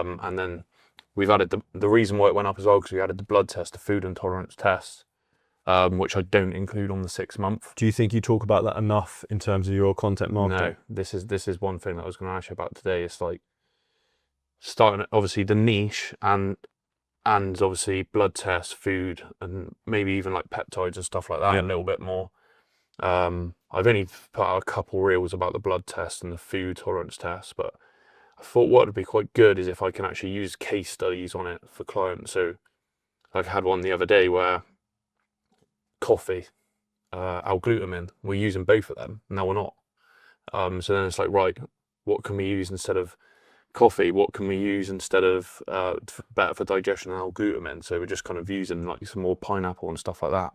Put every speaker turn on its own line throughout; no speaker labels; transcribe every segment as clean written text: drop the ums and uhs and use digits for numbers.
And then we've added the reason why it went up as well, because we added the blood test, the food intolerance test, which I don't include on the 6 month.
Do you think you talk about that enough in terms of your content marketing?
No, this is one thing that I was going to ask you about today. It's like starting at obviously the niche and obviously blood tests, food, and maybe even like peptides and stuff like that a little bit more. I've only put out a couple reels about the blood test and the food tolerance test, but I thought what would be quite good is if I can actually use case studies on it for clients. So I had one the other day where coffee, L-glutamine, we're using both of them. Now we're not. So then it's like, right, what can we use instead of coffee? What can we use instead of better for digestion and L-glutamine? So we're just kind of using like some more pineapple and stuff like that.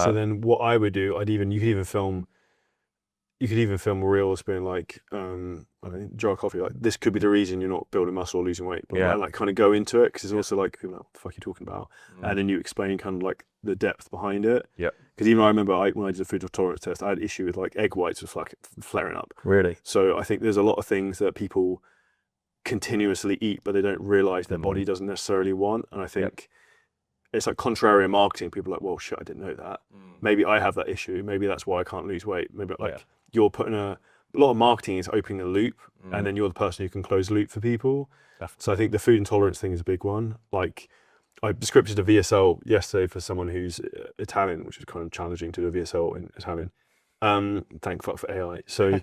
So then what I would do, you could even film reels being like, I don't know, jar of coffee, like this could be the reason you're not building muscle or losing weight, but like kind of go into it, because it's also like, people are like, what the fuck are you talking about? And then you explain kind of like the depth behind it. Yeah. Because even I remember when I did the food tolerance test, I had issue with like egg whites was like flaring up.
Really?
So I think there's a lot of things that people continuously eat, but they don't realize their body doesn't necessarily want. And I think it's like contrarian marketing. People are like, well, shit, I didn't know that. Maybe I have that issue. Maybe that's why I can't lose weight. Maybe like you're putting a lot of marketing is opening a loop, and then you're the person who can close the loop for people. Definitely. So I think the food intolerance thing is a big one. Like I scripted a VSL yesterday for someone who's Italian, which is kind of challenging to do a VSL in Italian. Thank fuck for AI. So,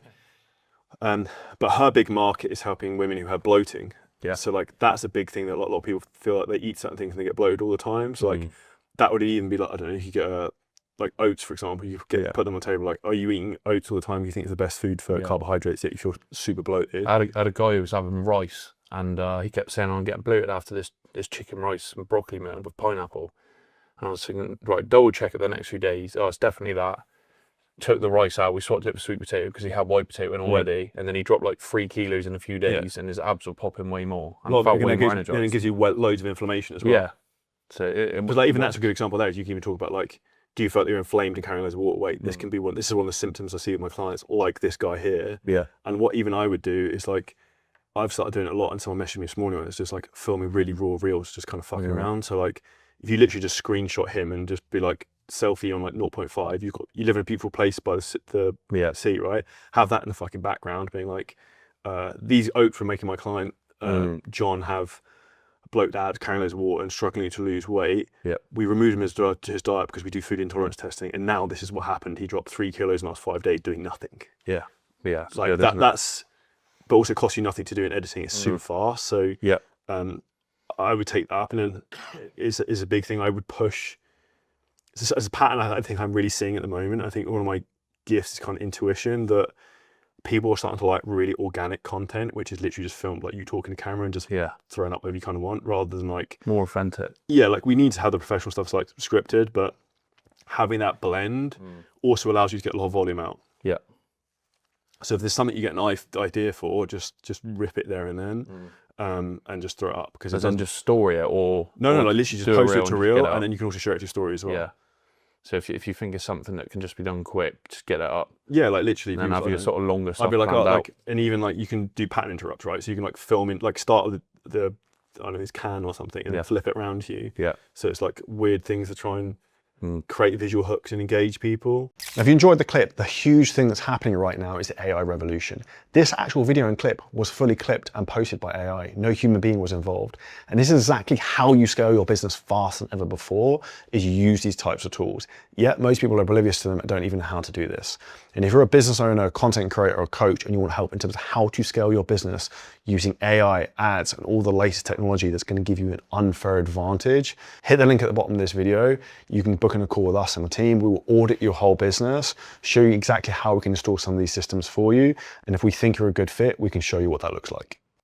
but her big market is helping women who have bloating. Yeah. So like that's a big thing that a lot of people feel like they eat certain things and they get bloated all the time. So like that would even be like, I don't know, you get like oats, for example, you get put them on the table, like, are you eating oats all the time? You think it's the best food for carbohydrates, yet you feel super bloated.
I had a guy who was having rice, and he kept saying, I'm getting bloated after this chicken rice and broccoli meal with pineapple. And I was thinking, right, double check it the next few days. Oh, it's definitely that. Took the rice out, we swapped it for sweet potato because he had white potato in already, and then he dropped like 3 kilos in a few days, and his abs were popping way more. And I felt way more energized.
And it gives you loads of inflammation as well.
Yeah. So it was
like, even that's a good example there. You can even talk about like, do you feel like you're inflamed and carrying loads of water weight? This can be this is one of the symptoms I see with my clients, like this guy here. Yeah. And what even I would do is like, I've started doing it a lot, and someone messaged me this morning and it's just like filming really raw reels, just kind of fucking around. So like, if you literally just screenshot him and just be like, selfie on like 0.5, you live in a beautiful place by the sea, right? Have that in the fucking background, being like, these oats were making my client John have bloated abs, carrying loads of water and struggling to lose weight. We removed him his diet because we do food intolerance testing, and now this is what happened. He dropped 3 kilos in the last 5 days doing nothing. Like that's, but also costs you nothing to do in editing. It's super fast. So I would take that up, and then is a big thing I would push. As a pattern I think I'm really seeing at the moment. I think one of my gifts is kind of intuition, that people are starting to like really organic content, which is literally just filmed like you talking to camera and just throwing up whatever you kind of want, rather than like
more authentic. Yeah,
like we need to have the professional stuff like scripted, but having that blend also allows you to get a lot of volume out. Yeah. So if there's something you get an idea for, just rip it there and then. And just throw it up, because
it doesn't just story it or
like literally just post it to reel, and then you can also share it to story as well.
Yeah. So if you think of something that can just be done quick, just get it up.
Yeah, like literally.
And then have your sort of longer stuff.
I'd be like, and even like you can do pattern interrupts, right? So you can like film in, like start with the I don't know, his can or something, and then flip it around to you. Yeah. So it's like weird things to try and create visual hooks and engage people.
Now, if you enjoyed the clip, the huge thing that's happening right now is the AI revolution. This actual video and clip was fully clipped and posted by AI. No human being was involved. And this is exactly how you scale your business faster than ever before, is you use these types of tools. Yet most people are oblivious to them and don't even know how to do this. And if you're a business owner, a content creator, or a coach, and you want help in terms of how to scale your business using AI, ads, and all the latest technology that's going to give you an unfair advantage, hit the link at the bottom of this video. You can book in a call with us and the team. We will audit your whole business, show you exactly how we can install some of these systems for you. And if we think you're a good fit, we can show you what that looks like.